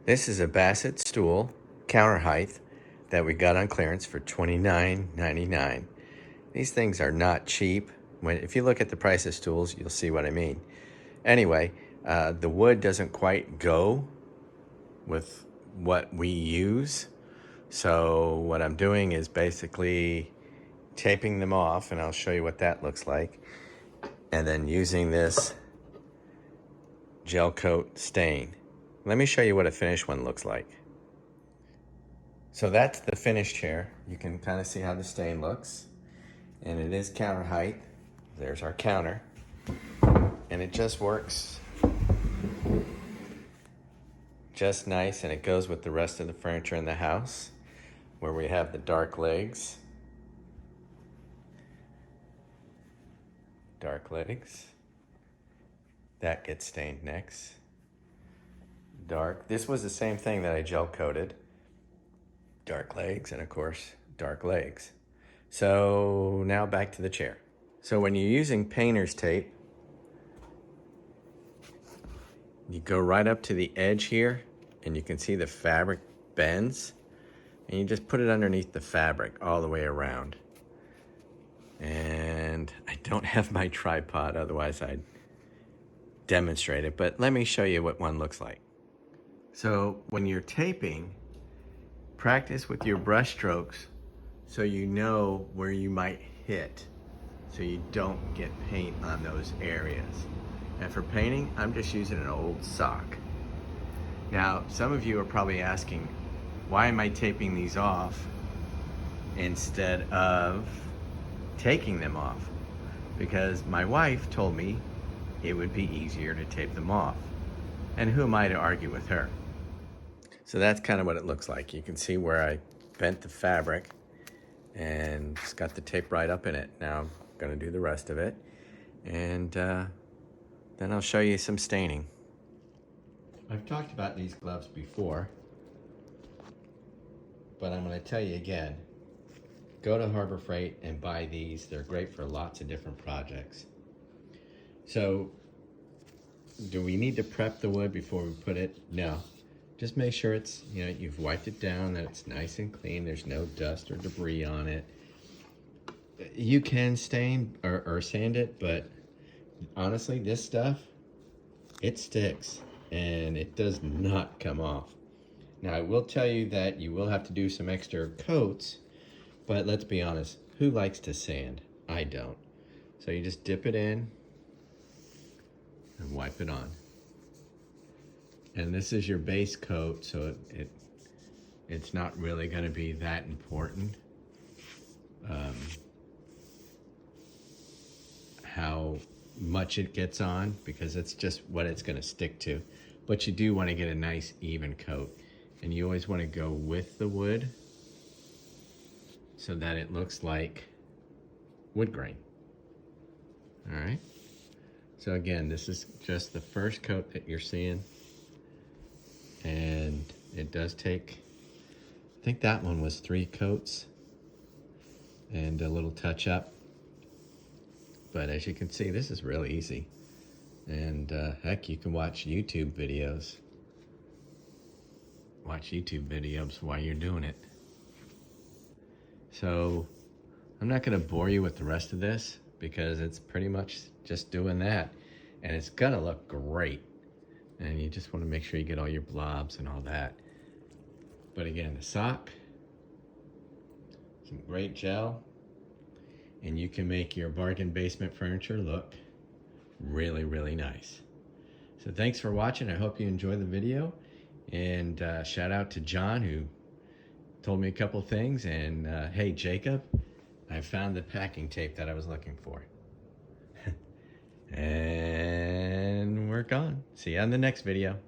This is a Bassett stool, counter height, that we got on clearance for $29.99. These things are not cheap. If you look at the price of stools, you'll see what I mean. Anyway, the wood doesn't quite go with what we use. So what I'm doing is basically taping them off, and I'll show you what that looks like. And then using this gel coat stain. Let me show you what a finished one looks like. So that's the finished chair. You can kind of see how the stain looks. And it is counter height. There's our counter. And it just works just nice, and it goes with the rest of the furniture in the house, where we have the dark legs. Dark legs. That gets stained next. Dark. This was the same thing that I gel coated. Dark legs, and of course, dark legs. So now back to the chair. So when you're using painter's tape, you go right up to the edge here, and you can see the fabric bends, and you just put it underneath the fabric all the way around. And I don't have my tripod, otherwise I'd demonstrate it, but let me show you what one looks like. So when you're taping, practice with your brush strokes so you know where you might hit, so you don't get paint on those areas. And for painting, I'm just using an old sock. Now, some of you are probably asking, why am I taping these off instead of taking them off? Because my wife told me it would be easier to tape them off. And who am I to argue with her? So that's kind of what it looks like. You can see where I bent the fabric and it's got the tape right up in it. Now I'm gonna do the rest of it. And then I'll show you some staining. I've talked about these gloves before, but I'm gonna tell you again, go to Harbor Freight and buy these. They're great for lots of different projects. So, do we need to prep the wood before we put it? No. Just make sure it's, you've wiped it down, that it's nice and clean, there's no dust or debris on it. You can stain or sand it, but honestly, this stuff, it sticks and it does not come off. Now, I will tell you that you will have to do some extra coats, but let's be honest, who likes to sand? I don't. So you just dip it in and wipe it on. And this is your base coat, so it's not really going to be that important how much it gets on, because it's just what it's going to stick to. But you do want to get a nice even coat, and you always want to go with the wood so that it looks like wood grain. All right. So again, this is just the first coat that you're seeing. And it does take, I think that one was 3 coats and a little touch up. But as you can see, this is really easy. And heck, you can watch YouTube videos. Watch YouTube videos while you're doing it. So I'm not gonna bore you with the rest of this because it's pretty much just doing that. And it's gonna look great. And you just want to make sure you get all your blobs and all that. But again, the sock, some great gel, and you can make your bargain basement furniture look really, really nice. So thanks for watching. I hope you enjoyed the video. And shout out to John, who told me a couple things. And hey, Jacob, I found the packing tape that I was looking for. And we're gone. See you on the next video.